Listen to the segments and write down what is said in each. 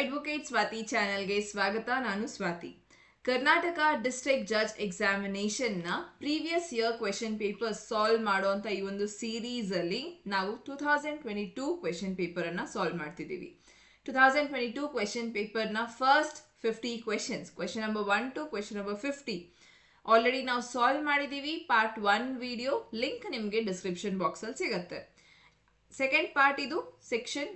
Advocate Swati ಚಾನೆಲ್ಗೆ ಸ್ವಾಗತ. ನಾನು Swathi. Karnataka district judge examination ನ previous year question paper solve ಮಾಡುವಂತ ಈ ಒಂದು ಸೀರೀಸ್ ಅಲ್ಲಿ ನಾವು 2022 ಕ್ವೆಶ್ಚನ್ ಪೇಪರ್ ಅನ್ನ ಸಾಲ್ವ್ ಮಾಡ್ತಿದ್ದೀವಿ. 2022 ಕ್ವೆಶ್ಚನ್ ಪೇಪರ್ ನ first 50 questions, question number 1 to question number 50 already ನಾವು ಸಾಲ್ವ್ ಮಾಡಿದೀವಿ. ಪಾರ್ಟ್ 1 ವಿಡಿಯೋ ಲಿಂಕ್ ನಿಮಗೆ ಡಿಸ್ಕ್ರಿಪ್ಷನ್ ಬಾಕ್ಸ್ ಅಲ್ಲಿ ಸಿಗುತ್ತೆ. ಸೆಕೆಂಡ್ ಪಾರ್ಟ್ ಇದು section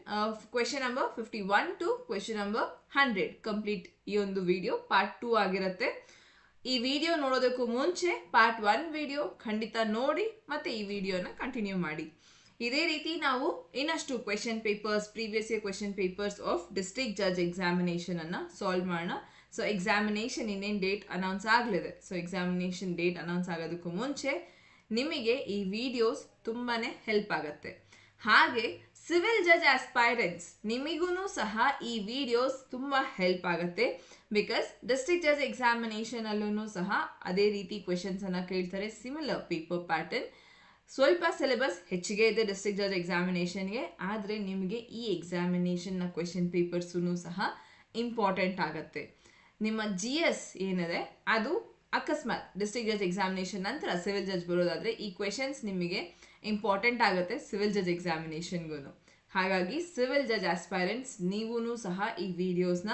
question number 51 to question number 100 complete ಈ ಒಂದು ವಿಡಿಯೋ ಪಾರ್ಟ್ 2 ಆಗಿರುತ್ತೆ. ಈ ವಿಡಿಯೋ ನೋಡೋದಕ್ಕೂ ಮುಂಚೆ ಪಾರ್ಟ್ 1 ವಿಡಿಯೋ ಖಂಡಿತ ನೋಡಿ ಮತ್ತೆ ಈ ವಿಡಿಯೋನ ಕಂಟಿನ್ಯೂ ಮಾಡಿ. ಇದೇ ರೀತಿ ನಾವು ಇನ್ನಷ್ಟು question papers, previous year question papers of district judge examination ಅನ್ನ ಸಾಲ್ವ್ ಮಾಡೋಣ. ಸೊ ಎಕ್ಸಾಮಿನೇಷನ್ ಇನ್ನೇನು ಡೇಟ್ ಅನೌನ್ಸ್ ಆಗಲಿದೆ. ಸೊ ಎಕ್ಸಾಮಿನೇಷನ್ ಡೇಟ್ ಅನೌನ್ಸ್ ಆಗೋದಕ್ಕೂ ಮುಂಚೆ ನಿಮಗೆ ಈ ವಿಡಿಯೋಸ್ ತುಂಬಾನೇ ಹೆಲ್ಪ್ ಆಗುತ್ತೆ. ಹಾಗೆ ಸಿವಿಲ್ ಜಡ್ಜ್ ಆಸ್ಪೈರೆಂಟ್ಸ್ ನಿಮಗೂ ಸಹ ಈ ವಿಡಿಯೋಸ್ ತುಂಬಾ ಹೆಲ್ಪ್ ಆಗುತ್ತೆ. ಬಿಕಾಸ್ ಡಿಸ್ಟ್ರಿಕ್ಟ್ ಜಡ್ಜ್ ಎಕ್ಸಾಮಿನೇಷನ್ ಅಲ್ಲೂ ಸಹ ಅದೇ ರೀತಿ ಕ್ವೆಶನ್ಸ್ ಅನ್ನ ಕೇಳ್ತಾರೆ. ಸಿಮಿಲರ್ ಪೇಪರ್ ಪ್ಯಾಟರ್ನ್, ಸ್ವಲ್ಪ ಸಿಲೆಬಸ್ ಹೆಚ್ಚಿಗೆ ಇದೆ ಡಿಸ್ಟ್ರಿಕ್ಟ್ ಜಡ್ಜ್ ಎಕ್ಸಾಮಿನೇಷನ್ಗೆ, ಆದರೆ ನಿಮಗೆ ಈ ಎಕ್ಸಾಮಿನೇಷನ್ನ ಕ್ವೆಶನ್ ಪೇಪರ್ಸೂ ಸಹ ಇಂಪಾರ್ಟೆಂಟ್ ಆಗುತ್ತೆ. ನಿಮ್ಮ GS ಏನಿದೆ ಅದು ಅಕಸ್ಮಾತ್ ಡಿಸ್ಟ್ರಿಕ್ಟ್ ಜಡ್ಜ್ ಎಕ್ಸಾಮಿನೇಷನ್ ನಂತರ ಸಿವಿಲ್ ಜಡ್ಜ್ ಬರೋದಾದ್ರೆ ಈ ಕ್ವೆಶನ್ಸ್ ನಿಮಗೆ ಇಂಪಾರ್ಟೆಂಟ್ ಆಗುತ್ತೆ ಸಿವಿಲ್ ಜಡ್ಜ್ ಎಕ್ಸಾಮಿನೇಷನ್ಗೂ. ಹಾಗಾಗಿ ಸಿವಿಲ್ ಜಡ್ಜ್ ಆಸ್ಪೈರೆಂಟ್ಸ್ ನೀವೂ ಸಹ ಈ ವಿಡಿಯೋಸ್ನ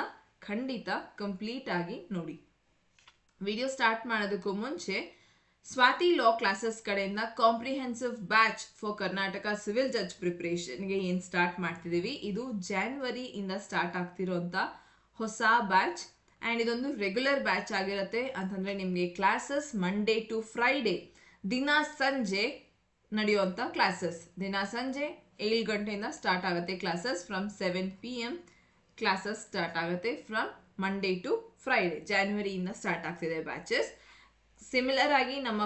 ಖಂಡಿತ ಕಂಪ್ಲೀಟ್ ಆಗಿ ನೋಡಿ. ವಿಡಿಯೋ ಸ್ಟಾರ್ಟ್ ಮಾಡೋದಕ್ಕೂ ಮುಂಚೆ ಸ್ವಾತಿ ಲಾ ಕ್ಲಾಸಸ್ ಕಡೆಯಿಂದ comprehensive batch for Karnataka civil judge ಪ್ರಿಪರೇಷನ್ಗೆ ಏನು ಸ್ಟಾರ್ಟ್ ಮಾಡ್ತಿದ್ದೀವಿ, ಇದು ಜಾನ್ವರಿ ಇಂದ ಸ್ಟಾರ್ಟ್ ಆಗ್ತಿರೋಂಥ ಹೊಸ ಬ್ಯಾಚ್. ಆ್ಯಂಡ್ ಇದೊಂದು ರೆಗ್ಯುಲರ್ ಬ್ಯಾಚ್ ಆಗಿರುತ್ತೆ. ಅಂತಂದರೆ ನಿಮಗೆ ಕ್ಲಾಸಸ್ ಮಂಡೇ ಟು ಫ್ರೈಡೇ ದಿನ ಸಂಜೆ ನಡೆಯುವಂಥ ಕ್ಲಾಸಸ್. ದಿನ ಸಂಜೆ 7 ಗಂಟೆಯಿಂದ ಸ್ಟಾರ್ಟ್ ಆಗುತ್ತೆ classes. From 7 PM classes start ಆಗುತ್ತೆ ಫ್ರಮ್ ಮಂಡೇ ಟು ಫ್ರೈಡೇ. ಜಾನ್ವರಿಯಿಂದ ಸ್ಟಾರ್ಟ್ ಆಗ್ತಿದೆ ಬ್ಯಾಚಸ್. ಸಿಮಿಲರ್ ಆಗಿ ನಮ್ಮ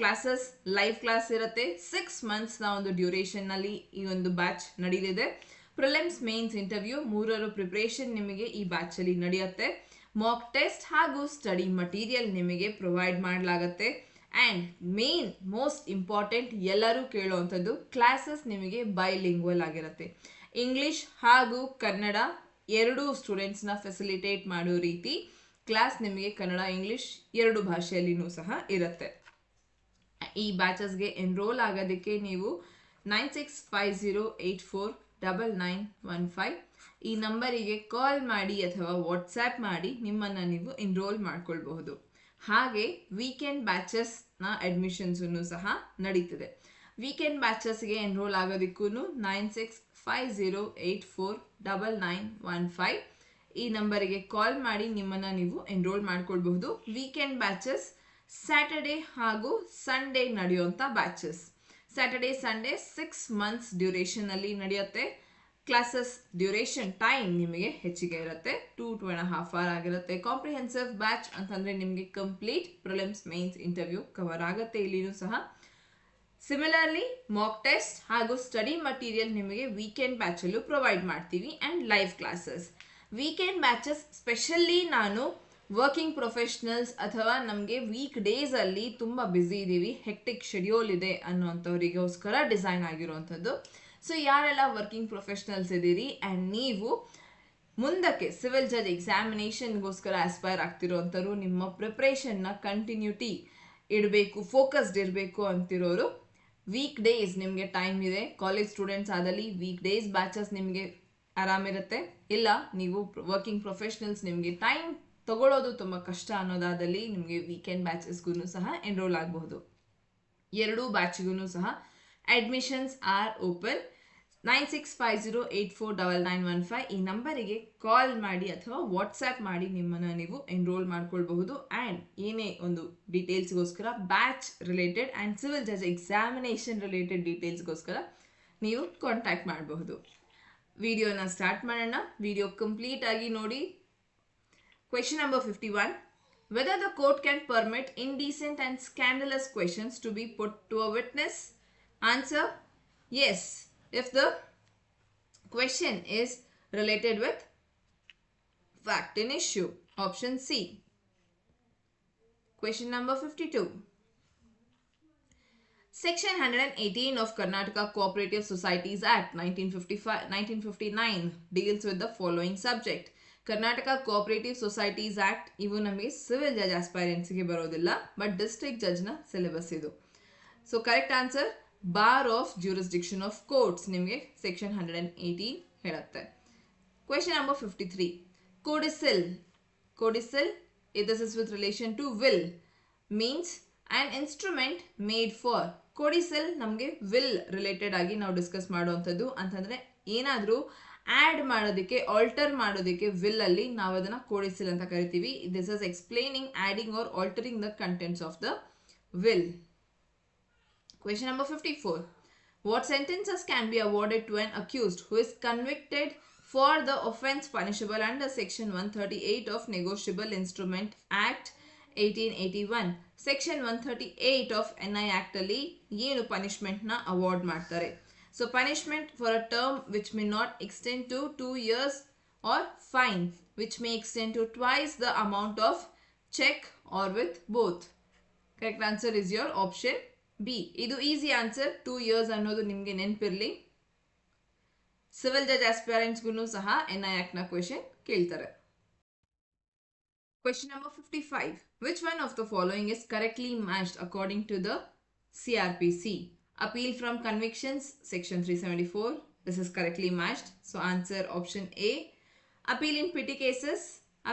ಕ್ಲಾಸಸ್ ಲೈವ್ ಕ್ಲಾಸ್ ಇರುತ್ತೆ. 6 ಮಂತ್ಸ್ನ ಒಂದು ಡ್ಯೂರೇಷನ್ನಲ್ಲಿ ಈ ಒಂದು ಬ್ಯಾಚ್ ನಡೀಲಿದೆ. ಪ್ರಿಲಿಮ್ಸ್, ಮೇನ್ಸ್, ಇಂಟರ್ವ್ಯೂ 3ರ ಪ್ರಿಪ್ರೇಷನ್ ನಿಮಗೆ ಈ ಬ್ಯಾಚಲ್ಲಿ ನಡೆಯುತ್ತೆ. ಮಾಕ್ ಟೆಸ್ಟ್ ಹಾಗೂ ಸ್ಟಡಿ ಮಟೀರಿಯಲ್ ನಿಮಗೆ ಪ್ರೊವೈಡ್ ಮಾಡಲಾಗುತ್ತೆ. ಆ್ಯಂಡ್ ಮೇನ್ ಮೋಸ್ಟ್ ಇಂಪಾರ್ಟೆಂಟ್ ಎಲ್ಲರೂ ಕೇಳುವಂಥದ್ದು, ಕ್ಲಾಸಸ್ ನಿಮಗೆ ಬೈಲಿಂಗ್ವಲ್ ಆಗಿರುತ್ತೆ. ಇಂಗ್ಲಿಷ್ ಹಾಗೂ ಕನ್ನಡ ಎರಡೂ ಸ್ಟೂಡೆಂಟ್ಸ್ನ ಫೆಸಿಲಿಟೇಟ್ ಮಾಡೋ ರೀತಿ ಕ್ಲಾಸ್ ನಿಮಗೆ ಕನ್ನಡ ಇಂಗ್ಲಿಷ್ ಎರಡು ಭಾಷೆಯಲ್ಲಿನೂ ಸಹ ಇರುತ್ತೆ. ಈ ಬ್ಯಾಚಸ್ಗೆ ಎನ್ರೋಲ್ ಆಗೋದಕ್ಕೆ ನೀವು 9650849915 ಈ ನಂಬರಿಗೆ ಕಾಲ್ ಮಾಡಿ ಅಥವಾ ವಾಟ್ಸ್ಆ್ಯಪ್ ಮಾಡಿ ನಿಮ್ಮನ್ನು ನೀವು ಎನ್ರೋಲ್ ಮಾಡ್ಕೊಳ್ಬಹುದು. ಹಾಗೆ ವೀಕೆಂಡ್ ಬ್ಯಾಚಸ್ನ ಅಡ್ಮಿಷನ್ಸನ್ನು ಸಹ ನಡೀತಿದೆ. ವೀಕೆಂಡ್ ಬ್ಯಾಚಸ್ಗೆ ಎನ್ರೋಲ್ ಆಗೋದಕ್ಕೂ 9650849915 ಈ ನಂಬರಿಗೆ ಕಾಲ್ ಮಾಡಿ ನಿಮ್ಮನ್ನು ನೀವು ಎನ್ರೋಲ್ ಮಾಡ್ಕೊಳ್ಬಹುದು. ವೀಕೆಂಡ್ ಬ್ಯಾಚಸ್ ಸ್ಯಾಟರ್ಡೇ ಹಾಗೂ ಸಂಡೇ ನಡೆಯುವಂಥ ಬ್ಯಾಚಸ್. ಸ್ಯಾಟರ್ಡೇ ಸಂಡೇ 6 ಮಂತ್ಸ್ ಡ್ಯೂರೇಷನಲ್ಲಿ ನಡೆಯುತ್ತೆ. ಕ್ಲಾಸಸ್ ಡ್ಯೂರೇಷನ್ ಟೈಮ್ ನಿಮಗೆ ಹೆಚ್ಚಿಗೆ ಇರುತ್ತೆ, 2.5 hour ಆಗಿರುತ್ತೆ. ಕಾಂಪ್ರಿಹೆನ್ಸಿವ್ ಬ್ಯಾಚ್ ಅಂತಂದರೆ ನಿಮಗೆ complete prelims, mains, interview cover ಆಗುತ್ತೆ ಇಲ್ಲಿನೂ ಸಹ. ಸಿಮಿಲರ್ಲಿ ಮಾಕ್ ಟೆಸ್ಟ್ ಹಾಗೂ ಸ್ಟಡಿ ಮಟೀರಿಯಲ್ ನಿಮಗೆ ವೀಕೆಂಡ್ ಬ್ಯಾಚಲ್ಲೂ ಪ್ರೊವೈಡ್ ಮಾಡ್ತೀವಿ. And live classes. Weekend batches specially ನಾನು ವರ್ಕಿಂಗ್ ಪ್ರೊಫೆಷ್ನಲ್ಸ್ ಅಥವಾ ನಮಗೆ ವೀಕ್ ಡೇಸಲ್ಲಿ ತುಂಬ ಬ್ಯುಸಿ ಇದ್ದೀವಿ, ಹೆಕ್ಟಿಕ್ ಶೆಡ್ಯೂಲ್ ಇದೆ ಅನ್ನೋಂಥವರಿಗೋಸ್ಕರ ಡಿಸೈನ್ ಆಗಿರುವಂಥದ್ದು. ಸೊ ಯಾರೆಲ್ಲ ವರ್ಕಿಂಗ್ ಪ್ರೊಫೆಷ್ನಲ್ಸ್ ಇದ್ದೀರಿ ಆ್ಯಂಡ್ ನೀವು ಮುಂದಕ್ಕೆ ಸಿವಿಲ್ ಜಡ್ಜ್ ಎಕ್ಸಾಮಿನೇಷನ್ಗೋಸ್ಕರ ಆಸ್ಪೈರ್ ಆಗ್ತಿರೋಂಥವ್ರು, ನಿಮ್ಮ ಪ್ರಿಪ್ರೇಷನ್ನ ಕಂಟಿನ್ಯೂಟಿ ಇಡಬೇಕು, ಫೋಕಸ್ಡ್ ಇರಬೇಕು ಅಂತಿರೋರು, ವೀಕ್ ಡೇಸ್ ನಿಮಗೆ ಟೈಮ್ ಇದೆ. ಕಾಲೇಜ್ ಸ್ಟೂಡೆಂಟ್ಸ್ ಆದಲ್ಲಿ ವೀಕ್ ಡೇಸ್ ಬ್ಯಾಚಸ್ ನಿಮಗೆ ಆರಾಮಿರುತ್ತೆ. ಇಲ್ಲ ನೀವು ವರ್ಕಿಂಗ್ ಪ್ರೊಫೆಷ್ನಲ್ಸ್, ನಿಮಗೆ ಟೈಮ್ ತಗೊಳ್ಳೋದು ತುಂಬ ಕಷ್ಟ ಅನ್ನೋದಾದಲ್ಲಿ ನಿಮಗೆ ವೀಕೆಂಡ್ ಬ್ಯಾಚಸ್ಗೂ ಸಹ ಎನ್ರೋಲ್ ಆಗಬಹುದು. ಎರಡೂ ಬ್ಯಾಚ್ಗೂ ಸಹ ಅಡ್ಮಿಷನ್ಸ್ ಆರ್ ಓಪನ್. 9650849915 ಈ ನಂಬರಿಗೆ ಕಾಲ್ ಮಾಡಿ ಅಥವಾ ವಾಟ್ಸ್ಆ್ಯಪ್ ಮಾಡಿ ನಿಮ್ಮನ್ನು ನೀವು ಎನ್ರೋಲ್ ಮಾಡ್ಕೊಳ್ಬಹುದು. ಆ್ಯಂಡ್ ಏನೇ ಒಂದು ಡೀಟೇಲ್ಸ್ಗೋಸ್ಕರ, batch related and civil judge examination related ಡೀಟೇಲ್ಸ್ಗೋಸ್ಕರ ನೀವು ಕಾಂಟ್ಯಾಕ್ಟ್ ಮಾಡಬಹುದು. ವಿಡಿಯೋನ ಸ್ಟಾರ್ಟ್ ಮಾಡೋಣ. ವಿಡಿಯೋ ಕಂಪ್ಲೀಟ್ ಆಗಿ ನೋಡಿ. Question number 51. Whether the court can permit indecent and scandalous questions to be put to a witness? Answer: yes, if the question is related with fact in issue. Option C. Question number 52. Section 118 of Karnataka Cooperative Societies Act 1959 deals with the following subject. Karnataka cooperative societies act ಇವು ನಮಗೆ civil ಜಜ್ ಆಸ್ಪೈರೆನ್ಸ್ಗೆ ಬರೋದಿಲ್ಲ, but district ಜಜ್ನ syllabus ಇದು. So correct answer bar of jurisdiction of courts ನಿಮಗೆ section 180 ಹೇಳುತ್ತೆ. Question number 53. Codicil. Codicil, this is with relation to will, means an instrument made for. Codicil ನಮಗೆ will related ಆಗಿ ನಾವು discuss ಮಾಡುವಂಥದ್ದು ಅಂತಂದ್ರೆ ಏನಾದರೂ add ಮಾಡೋದಕ್ಕೆ ಆಲ್ಟರ್ ಮಾಡೋದಕ್ಕೆ will ಅಲ್ಲಿ ನಾವು ಅದನ್ನ codicil ಅಂತ ಕರಿತೀವಿ. This is explaining adding or altering the contents of the will. Question number 54. What sentences can be awarded to an accused who is convicted for the offence punishable under section 138 of Negotiable Instrument Act 1881? Section 138 of NI Act ಅಲ್ಲಿ ಏನು punishment ನ award ಮಾಡ್ತಾರೆ? So punishment for a term which may not extend to 2 years or fine which may extend to twice the amount of check or with both. Correct answer is your option B. ಇದು easy answer. 2 years ಅನ್ನೋದು ನಿಮಗೆ ನೆನಪಿರಲಿ. Civil ಜಜ್ ಆಸ್ಪೈರೆಂಟ್ಸ್ಗೂ ಸಹ NI Act ನ question ಕೇಳ್ತಾರೆ. Question number 55. Which one of the following is correctly matched according to the CRPC? Appeal from convictions, section 374. This is correctly matched. So answer option A. Appeal in petty cases.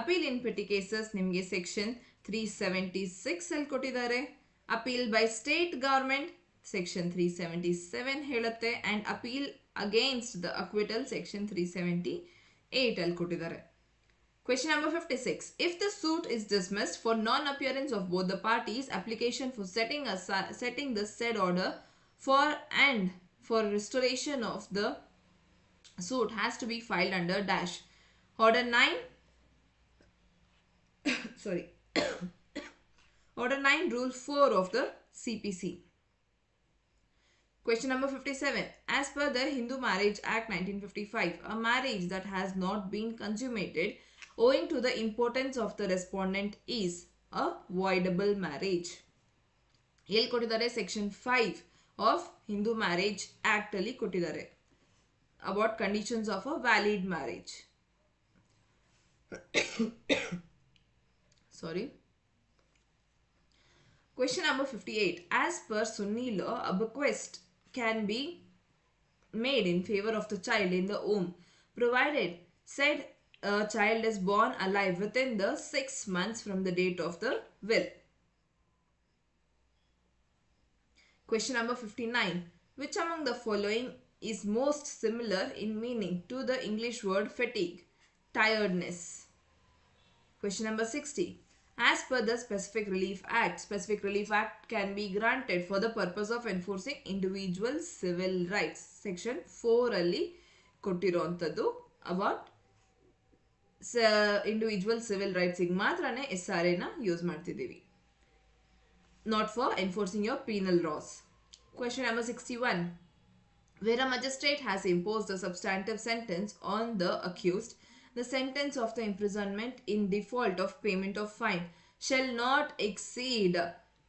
Appeal in petty cases ನಿಮಗೆ section 376 ಅಲ್ಲಿ ಕೊಟ್ಟಿದ್ದಾರೆ. Appeal by state government, section 377 ಹೇಳುತ್ತೆ. And appeal against the acquittal, section 378 ಅಲ್ಲಿ ಕೊಟ್ಟಿದ್ದಾರೆ. Question number 56. If the suit is dismissed for non-appearance of both the parties, application for setting the said order for restoration of the suit has to be filed under dash. Order 9 sorry Order 9 Rule 4 of the CPC. Question number 57. As per the Hindu Marriage Act 1955, a marriage that has not been consummated owing to the importance of the respondent is a voidable marriage. ಎಲ್ಲಿ ಕೊಟ್ಟಿದ್ದಾರೆ? Section 5 of Hindu marriage act ಅಲ್ಲಿ ಕೊಟ್ಟಿದ್ದಾರೆ. About conditions of a valid marriage. Sorry. Question number 58. As per Sunni law, a bequest can be made in favor of the child in the womb, provided said child is born alive within the 6 months from the date of the will. Question number 59. Which among the following is most similar in meaning to the English word fatigue? Tiredness. Question number 60. As per the Specific Relief Act can be granted for the purpose of enforcing individual civil rights. Section 4 ಅಲ್ಲಿ ಕೊಟ್ಟಿರುವಂಥದ್ದು about individual civil rights ಗೆ ಮಾತ್ರನೇ SRA ನ use ಮಾಡ್ತಿದ್ದೀವಿ, not for enforcing your penal laws. Question number 61. Where a magistrate has imposed a substantive sentence on the accused, the sentence of the imprisonment in default of payment of fine shall not exceed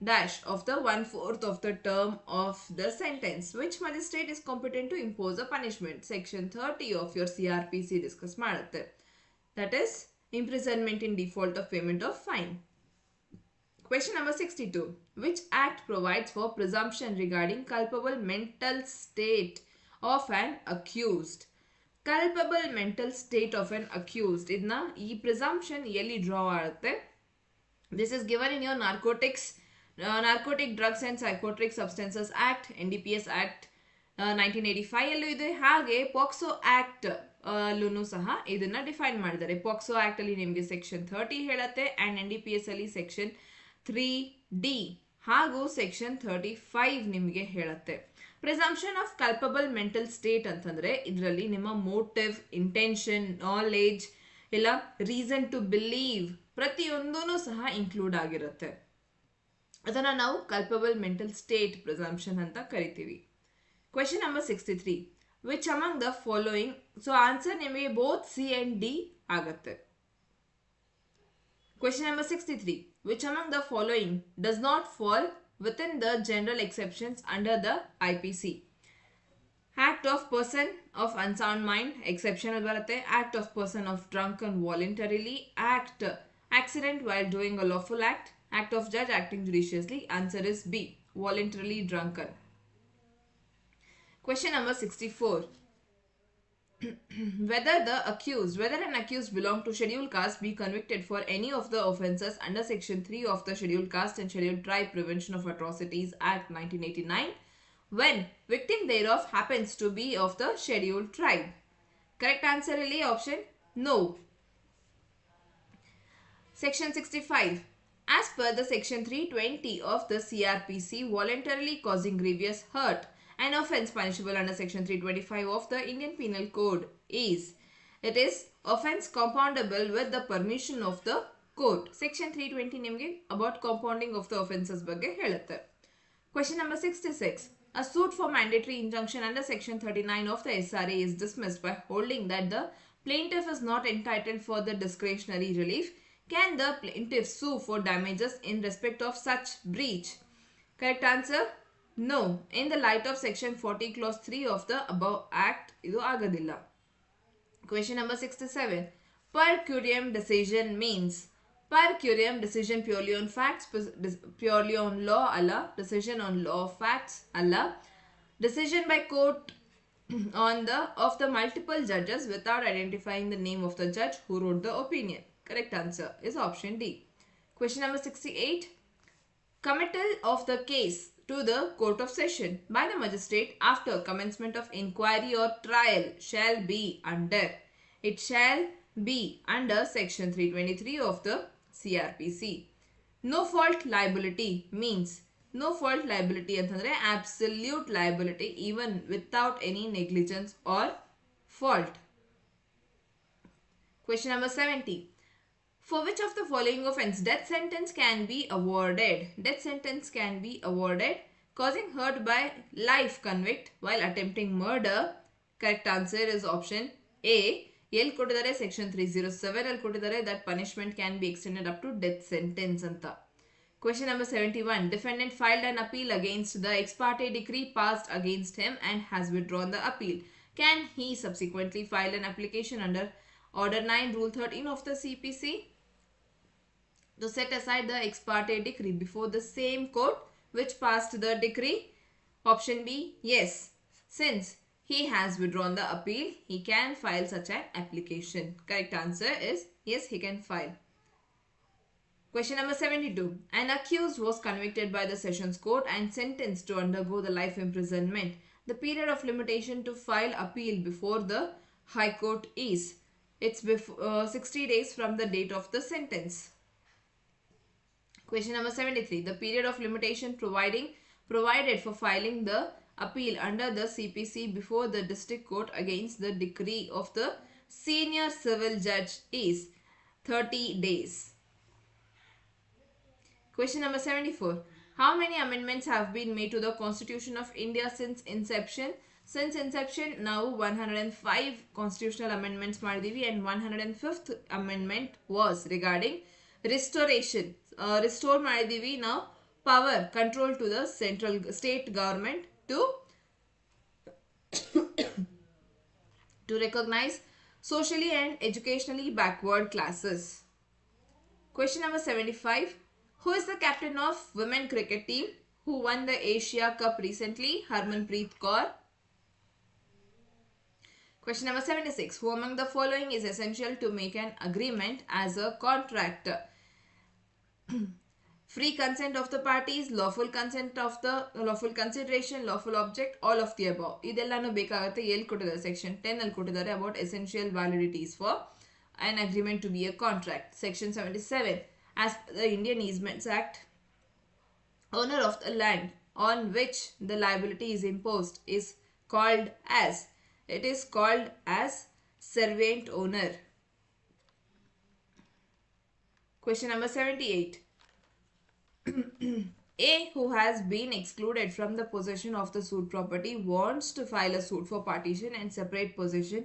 dash of the 1/4 of the term of the sentence. Which magistrate is competent to impose a punishment? Section 30 of your CRPC discuss ಮಾಡುತ್ತೆ. That is imprisonment in default of payment of fine. Question number 62. Which act provides for presumption regarding culpable mental state of an accused? Culpable mental state of an accused. ಇದನ್ನ ಈ presumption ಎಲ್ಲಿ draw ಆಗುತ್ತೆ? This is given in your Narcotic Drugs and Psychotropic Substances Act, NDPS Act 1985 ಅಲ್ಲೂ ಇದೆ. ಹಾಗೆ POCSO Act ಅಲ್ಲೂ ಸಹ ಇದನ್ನ ಡಿಫೈನ್ ಮಾಡಿದ್ದಾರೆ. POCSO Act ಅಲ್ಲಿ ನಿಮಗೆ ಸೆಕ್ಷನ್ 30 ಹೇಳುತ್ತೆ and NDPS ಅಲ್ಲಿ ಸೆಕ್ಷನ್ 3D ಹಾಗೂ ಸೆಕ್ಷನ್ 35 ನಿಮಗೆ ಹೇಳುತ್ತೆ. Presumption of culpable mental state ಅಂತಂದ್ರೆ ಇದರಲ್ಲಿ ನಿಮ್ಮ ಮೋಟಿವ್, ಇಂಟೆನ್ಷನ್, ನಾಲೆಜ್ ಇಲ್ಲ ರೀಸನ್ ಟು ಬಿಲೀವ್ ಪ್ರತಿಯೊಂದೂ ಸಹ ಇನ್ಕ್ಲೂಡ್ ಆಗಿರುತ್ತೆ. ಅದನ್ನ ನಾವು ಕಲ್ಪಬಲ್ ಮೆಂಟಲ್ ಸ್ಟೇಟ್ ಪ್ರಿಸಂಪ್ಷನ್ ಅಂತ ಕರಿತೀವಿ. Question number 63. Which among the following, so answer ನಿಮಗೆ ಬೋತ್ C and D ಆಗುತ್ತೆ. Question number 63. Which among the following does not fall within the general exceptions under the IPC? Act of person of unsound mind, exception baratte. Act of person of drunken voluntarily. Accident while doing a lawful act. Act of judge acting judiciously. Answer is B, voluntarily drunken. Question number 64. Whether an accused belong to scheduled caste be convicted for any of the offences under section 3 of the Scheduled Caste and Scheduled Tribe Prevention of Atrocities Act 1989 when victim thereof happens to be of the scheduled tribe. Correct answer is option no. Section 65. As per the section 320 of the CRPC, voluntarily causing grievous hurt, an offence punishable under section 325 of the Indian Penal Code is. It is offence compoundable with the permission of the court. Section 320 ನಿಮಗೆ about compounding of the offences ಬಗ್ಗೆ ಹೇಳುತ್ತೆ. Question number 66. A suit for mandatory injunction under section 39 of the SRA is dismissed by holding that the plaintiff is not entitled for the discretionary relief. Can the plaintiff sue for damages in respect of such breach? Correct answer no. In the light of section 40 clause 3 of the above act, idu agadilla. Question number 67. Per curiam decision means. Per curiam decision purely on facts, purely on law alla, decision on law of facts alla, decision by court on the of the multiple judges without identifying the name of the judge who wrote the opinion. Correct answer is option D. Question number 68. Committal of the case to the court of session by the magistrate after commencement of inquiry or trial shall be under. It shall be under section 323 of the CRPC. No fault liability means no fault liability antandre absolute liability even without any negligence or fault. Question number 70. For which of the following offence death sentence can be awarded? Death sentence can be awarded causing hurt by life convict while attempting murder. Correct answer is option A. ಎಲ್ಲಿ ಕೊಟ್ಟಿದ್ದಾರೆ section 307 ಅಲ್ಲಿ ಕೊಟ್ಟಿದ್ದಾರೆ that punishment can be extended up to death sentence ಅಂತ. Question number 71. Defendant filed an appeal against the ex parte decree passed against him and has withdrawn the appeal. Can he subsequently file an application under Order 9 Rule 13 of the CPC to set aside the ex parte decree before the same court which passed the decree? Option B, yes. Since he has withdrawn the appeal, he can file such an application. Correct answer is yes, he can file. Question number 72. An accused was convicted by the Sessions Court and sentenced to undergo the life imprisonment. The period of limitation to file appeal before the High Court is. It's 60 days from the date of the sentence. Question number 73. The period of limitation provided for filing the appeal under the CPC before the district court against the decree of the senior civil judge is 30 days. Question number 74. How many amendments have been made to the Constitution of India since inception? Since inception, now 105 constitutional amendments ಮಾಡಿದೀವಿ and 105th amendment was regarding restoration. Restore ಮಾಡಿದೀವಿ now power control to the central state government to recognize socially and educationally backward classes. Question number 75. Who is the captain of women cricket team who won the Asia Cup recently? Harmanpreet Kaur. Question number 76. Who among the following is essential to make an agreement as a contract? Free consent of the parties, lawful consideration, lawful object, all of the above. ಇದೆಲ್ಲಾನು ಬೇಕಾಗುತ್ತೆ ಎಲ್ಲಿ ಕೊಟ್ಟಿದ್ದಾರೆ section 10 ಅಲ್ಲಿ ಕೊಟ್ಟಿದ್ದಾರೆ about essential validities for an agreement to be a contract. Section 77. As per the Indian Easements Act, owner of the land on which the liability is imposed is called as. It is called as servant owner. Question number 78. A, who has been excluded from the possession of the suit property, wants to file a suit for partition and separate possession,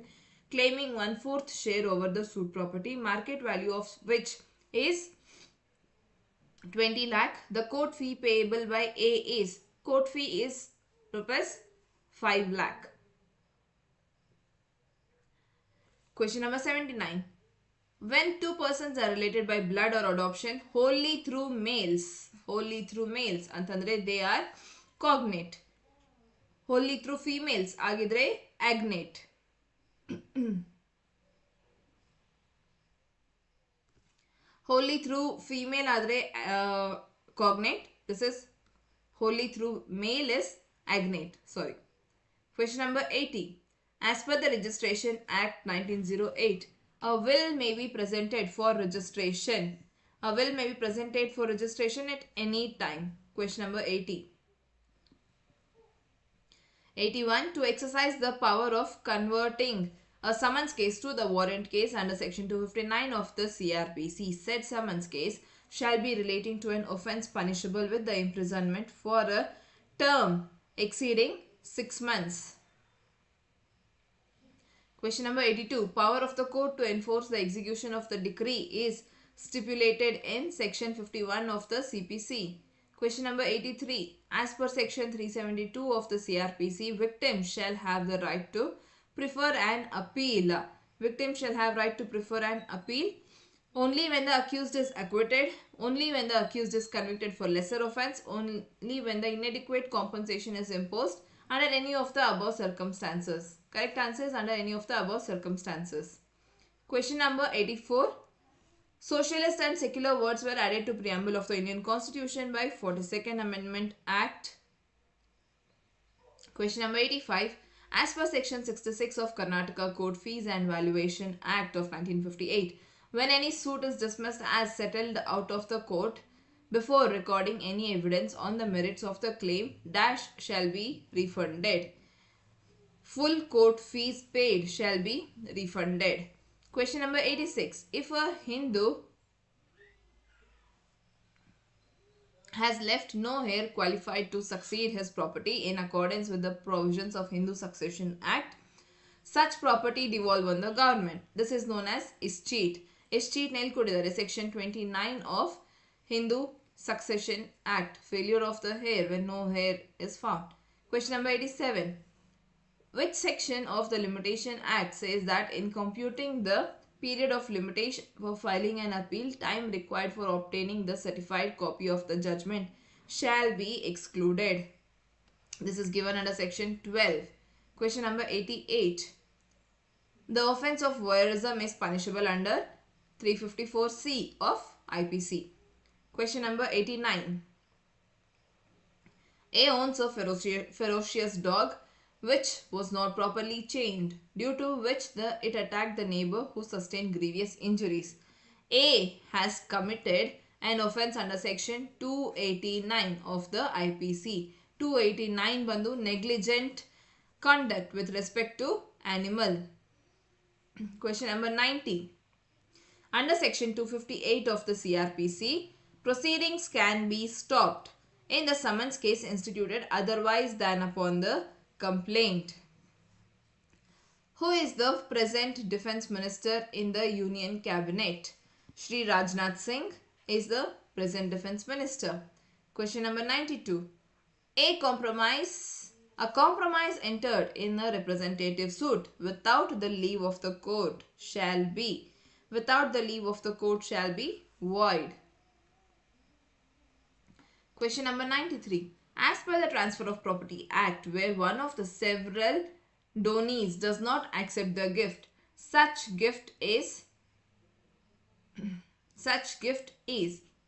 claiming 1/4 share over the suit property, market value of which is 20 lakh. The court fee payable by A is, court fee is rupees 5 lakh. Question number 79. When two persons are related by blood or adoption wholly through males ಅಂತಂದ್ರೆ they are cognate. wholly through females ಆಗಿದ್ರೆ agnate. wholly through female ಆದರೆ cognate. This is wholly through male is agnate. Sorry. Question number 80. As per the Registration Act 1908, a will may be presented for registration. A will may be presented for registration at any time. Question number 80. 81. To exercise the power of converting a summons case to the warrant case under section 259 of the CRPC, said summons case shall be relating to an offence punishable with the imprisonment for a term exceeding 6 months. Question number 82. Power of the court to enforce the execution of the decree is stipulated in section 51 of the CPC. Question number 83. As per section 372 of the CRPC, victims shall have the right to prefer an appeal. Victims shall have right to prefer an appeal only when the accused is acquitted, only when the accused is convicted for lesser offence, only when the inadequate compensation is imposed under any of the above circumstances. Correct answer is under any of the above circumstances. Question number 84. Socialist and secular words were added to preamble of the Indian Constitution by 42nd Amendment Act. Question number 85. As per section 66 of Karnataka Court Fees and Valuation Act of 1958, when any suit is dismissed as settled out of the court before recording any evidence on the merits of the claim, dash shall be refunded. Full court fees paid shall be refunded. Question number 86. If a Hindu has left no heir qualified to succeed his property in accordance with the provisions of Hindu Succession Act, such property devolve on the government. This is known as escheat. Escheat nail kodidare section 29 of Hindu Succession Act. Failure of the heir when no heir is found. Question number 87. Which section of the Limitation Act says that in computing the period of limitation for filing an appeal, time required for obtaining the certified copy of the judgment shall be excluded? This is given under section 12. Question number 88. The offence of voyeurism is punishable under 354C of IPC. Question number 89. A owns a ferocious dog which was not properly chained, due to which it attacked the neighbor who sustained grievous injuries. A has committed an offence under section 289 of the IPC. 289 bandu negligent conduct with respect to animal. Question number 90. Under section 258 of the CRPC, proceedings can be stopped in the summons case instituted otherwise than upon the complaint. Who is the present defense minister in the Union Cabinet? Shri Rajnath Singh is the present defense minister. Question number 92. A compromise entered in a representative suit without the leave of the court shall be void. Question number 93. As per the Transfer of Property Act, where one of the several donees does not accept the gift, such gift is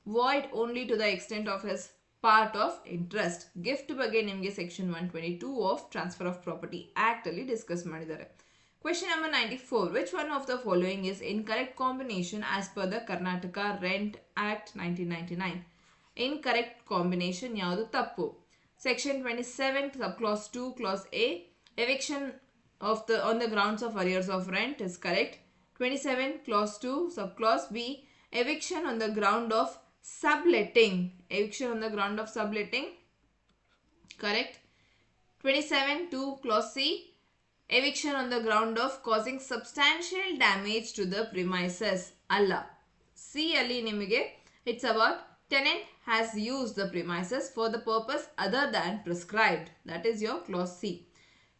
void only to the extent of his part of interest. Gift ಬಗ್ಗೆ ನಿಮಗೆ section 122 of Transfer of Property Act ಅಲ್ಲಿ discuss ಮಾಡಿದ್ದಾರೆ. Question number 94. Which one of the following is incorrect combination as per the Karnataka Rent Act 1999? Incorrect combination ಯಾವುದು ತಪ್ಪು? Section 27 subclause 2 clause A, eviction on the grounds of arrears of rent is correct. 27 clause 2 subclause B, eviction on the ground of subletting. Correct. 27 2 clause C, eviction on the ground of causing substantial damage to the premises. Alla. C ali nimige it's about tenant has used the premises for the purpose other than prescribed. That is your clause C.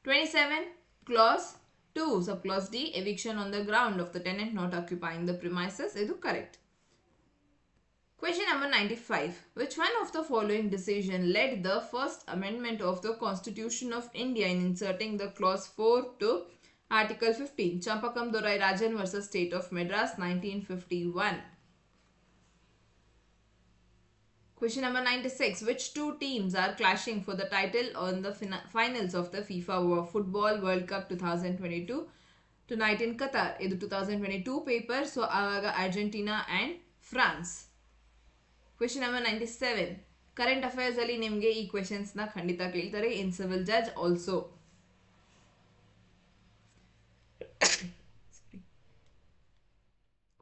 27 clause 2. Subclause D, eviction on the ground of the tenant not occupying the premises. Idu correct. Question number 95. Which one of the following decision led the first amendment of the Constitution of India in inserting the clause 4 to Article 15? Champakam Dorai Rajan versus State of Madras, 1951. Question number 96. Which two teams are clashing for the title on the finals of the FIFA Football World Cup 2022 tonight in Qatar? Idu 2022 paper. So, avaga Argentina and France. Question number 97. Current affairs ali nimge ee questions na khandita keltare in civil judge also.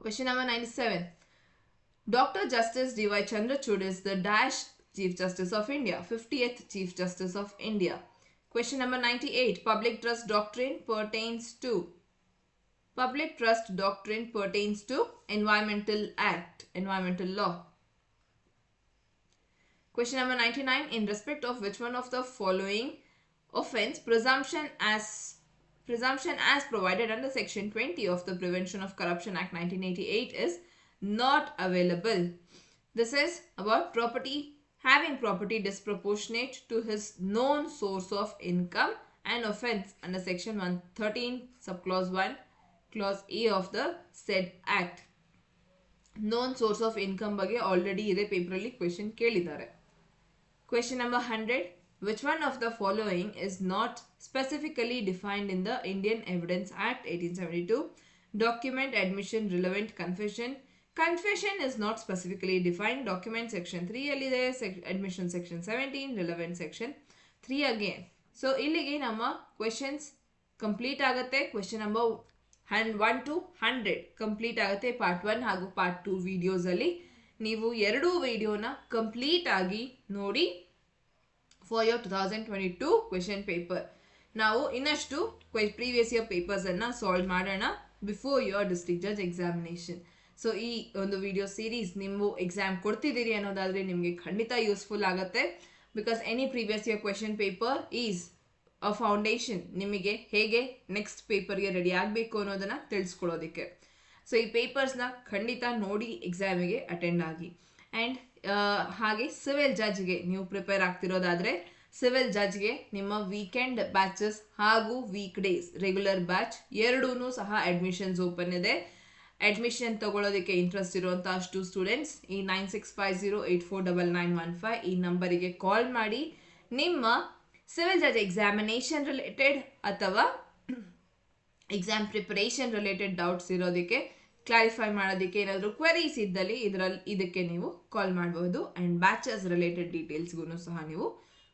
Question number 97. Dr. Justice D.Y. Chandrachud is the dash Chief Justice of India, 50th Chief Justice of India. Question number 98. Public trust doctrine pertains to Environmental Act, Environmental Law. Question number 99. In respect of which one of the following offence presumption as provided under Section 20 of the Prevention of Corruption Act 1988 is not available? This is about having property disproportionate to his known source of income, and offence under Section 113 subclause 1 clause A of the said act. Known source of income ಬಗ್ಗೆ already ಇದೆ paper ಅಲ್ಲಿ question ಕೇಳಿದ್ದಾರೆ. Question number 100. Which one of the following is not specifically defined in the Indian Evidence Act 1872? Document, admission, relevant, confession. Confession is not specifically defined. Document section 3 allide, admission section 17, relevant section 3 again. So illige nama questions complete agate. Question number 1 to 100 complete agate part 1 ಹಾಗೂ part 2 videos ಅಲ್ಲಿ. ನೀವು ಎರಡು ವಿಡಿಯೋನ complete ಆಗಿ ನೋಡಿ for your 2022 question paper. ನಾವು ಇನ್ನಷ್ಟು previous year papers ಅನ್ನ ಸಾಲ್ವ್ ಮಾಡೋಣ before your district judge examination. So ಈ ಒಂದು ವಿಡಿಯೋ ಸೀರೀಸ್ ನೀವು ಎಕ್ಸಾಮ್ ಕೊಡ್ತಿದ್ದೀರಿ ಅನ್ನೋದಾದ್ರೆ ನಿಮಗೆ ಖಂಡಿತ ಯೂಸ್ಫುಲ್ ಆಗುತ್ತೆ. Because any previous year question paper is a foundation ನಿಮಗೆ ಹೇಗೆ ನೆಕ್ಸ್ಟ್ ಪೇಪರ್ಗೆ ರೆಡಿ ಆಗಬೇಕು ಅನ್ನೋದನ್ನ ತಿಳಿಸ್ಕೊಳ್ಳೋದಕ್ಕೆ. ಸೊ ಈ ಪೇಪರ್ಸ್ನ ಖಂಡಿತ ನೋಡಿ ಎಕ್ಸಾಮಿಗೆ ಅಟೆಂಡ್ ಆಗಿ. ಆ್ಯಂಡ್ ಹಾಗೆ ಸಿವಿಲ್ ಜಡ್ಜ್ಗೆ ನೀವು ಪ್ರಿಪೇರ್ ಆಗ್ತಿರೋದಾದರೆ ಸಿವಿಲ್ ಜಡ್ಜ್ಗೆ ನಿಮ್ಮ ವೀಕೆಂಡ್ ಬ್ಯಾಚಸ್ ಹಾಗೂ ವೀಕ್ ಡೇಸ್ ರೆಗ್ಯುಲರ್ ಬ್ಯಾಚ್ ಎರಡೂ ಸಹ ಅಡ್ಮಿಷನ್ಸ್ ಓಪನ್ ಇದೆ. ಅಡ್ಮಿಷನ್ ತಗೊಳ್ಳೋದಕ್ಕೆ ಇಂಟ್ರೆಸ್ಟ್ ಇರುವಂಥ ಅಷ್ಟು ಸ್ಟೂಡೆಂಟ್ಸ್ ಈ 9650849915 ಈ ನಂಬರಿಗೆ ಕಾಲ್ ಮಾಡಿ ನಿಮ್ಮ ಸಿವಿಲ್ ಜಡ್ಜ್ ಎಕ್ಸಾಮಿನೇಷನ್ ರಿಲೇಟೆಡ್ ಅಥವಾ ಎಕ್ಸಾಮ್ ಪ್ರಿಪರೇಷನ್ ರಿಲೇಟೆಡ್ ಡೌಟ್ಸ್ ಇರೋದಕ್ಕೆ ಕ್ಲಾರಿಫೈ ಮಾಡೋದಕ್ಕೆ ಏನಾದರೂ ಕ್ವೆರೀಸ್ ಇದ್ದಲ್ಲಿ ಇದಕ್ಕೆ ನೀವು ಕಾಲ್ ಮಾಡಬಹುದು. ಆ್ಯಂಡ್ ಬ್ಯಾಚಸ್ ರಿಲೇಟೆಡ್ ಡೀಟೇಲ್ಸ್ಗೂ ಸಹ ನೀವು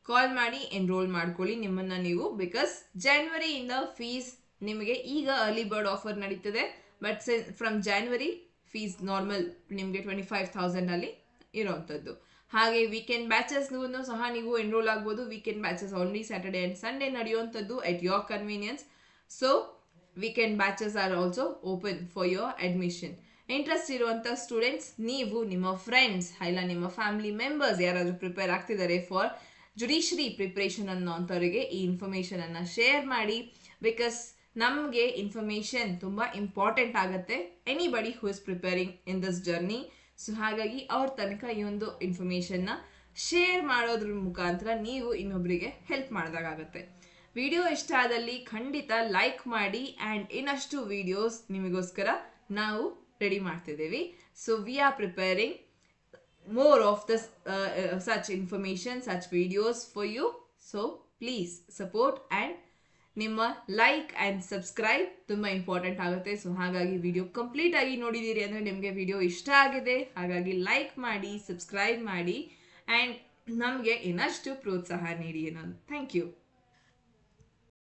ಕಾಲ್ ಮಾಡಿ ಎನ್ರೋಲ್ ಮಾಡ್ಕೊಳ್ಳಿ ನಿಮ್ಮನ್ನು ನೀವು. ಬಿಕಾಸ್ ಜಾನ್ವರಿಯಿಂದ ಫೀಸ್ ನಿಮಗೆ ಈಗ ಅರ್ಲಿ ಬರ್ಡ್ ಆಫರ್ ನಡೀತದೆ. But from January fees normal ನಿಮಗೆ 25,000 ಅಲ್ಲಿ ಇರೋವಂಥದ್ದು. ಹಾಗೆ ವೀಕೆಂಡ್ ಬ್ಯಾಚಸ್ಗೂ ಸಹ ನೀವು ಎನ್ರೋಲ್ ಆಗ್ಬೋದು. Weekend batches only Saturday and Sunday ನಡೆಯುವಂಥದ್ದು at your convenience. So weekend batches are also open for your admission. Interest ಇರುವಂಥ ಸ್ಟೂಡೆಂಟ್ಸ್ ನೀವು ನಿಮ್ಮ ಫ್ರೆಂಡ್ಸ್ ಇಲ್ಲ ನಿಮ್ಮ ಫ್ಯಾಮಿಲಿ ಮೆಂಬರ್ಸ್ ಯಾರಾದರೂ ಪ್ರಿಪೇರ್ ಆಗ್ತಿದ್ದಾರೆ ಫಾರ್ ಜುಡಿಷರಿ ಪ್ರಿಪ್ರೇಷನ್ ಅನ್ನೋಂಥವ್ರಿಗೆ ಈ ಇನ್ಫಾರ್ಮೇಷನನ್ನು ಶೇರ್ ಮಾಡಿ. ಬಿಕಾಸ್ ನಮಗೆ ಇನ್ಫಾರ್ಮೇಷನ್ ತುಂಬ ಇಂಪಾರ್ಟೆಂಟ್ ಆಗುತ್ತೆ anybody who is preparing in this journey. So ಹಾಗಾಗಿ ಅವ್ರ ತನಕ ಈ ಒಂದು ಇನ್ಫಾರ್ಮೇಷನ್ನ ಶೇರ್ ಮಾಡೋದ್ರ ಮುಖಾಂತರ ನೀವು ಇನ್ನೊಬ್ಬರಿಗೆ ಹೆಲ್ಪ್ ಮಾಡಿದಾಗುತ್ತೆ. ವಿಡಿಯೋ ಇಷ್ಟ ಆದಲ್ಲಿ ಖಂಡಿತ ಲೈಕ್ ಮಾಡಿ. ಆ್ಯಂಡ್ ಇನ್ನಷ್ಟು ವಿಡಿಯೋಸ್ ನಿಮಗೋಸ್ಕರ ನಾವು ರೆಡಿ ಮಾಡ್ತಿದ್ದೀವಿ. So we are preparing more of this such information, such videos for you. So please support and ನಿಮ್ಮ ಲೈಕ್ ಆ್ಯಂಡ್ ಸಬ್ಸ್ಕ್ರೈಬ್ ತುಂಬ ಇಂಪಾರ್ಟೆಂಟ್ ಆಗುತ್ತೆ. ಸೊ ಹಾಗಾಗಿ ವಿಡಿಯೋ ಕಂಪ್ಲೀಟ್ ಆಗಿ ನೋಡಿದ್ದೀರಿ ಅಂದರೆ ನಿಮಗೆ ವಿಡಿಯೋ ಇಷ್ಟ ಆಗಿದೆ. ಹಾಗಾಗಿ ಲೈಕ್ ಮಾಡಿ, ಸಬ್ಸ್ಕ್ರೈಬ್ ಮಾಡಿ ಆ್ಯಂಡ್ ನಮಗೆ ಇನ್ನಷ್ಟು ಪ್ರೋತ್ಸಾಹ ನೀಡಿ ಅನ್ನೋದು. Thank you.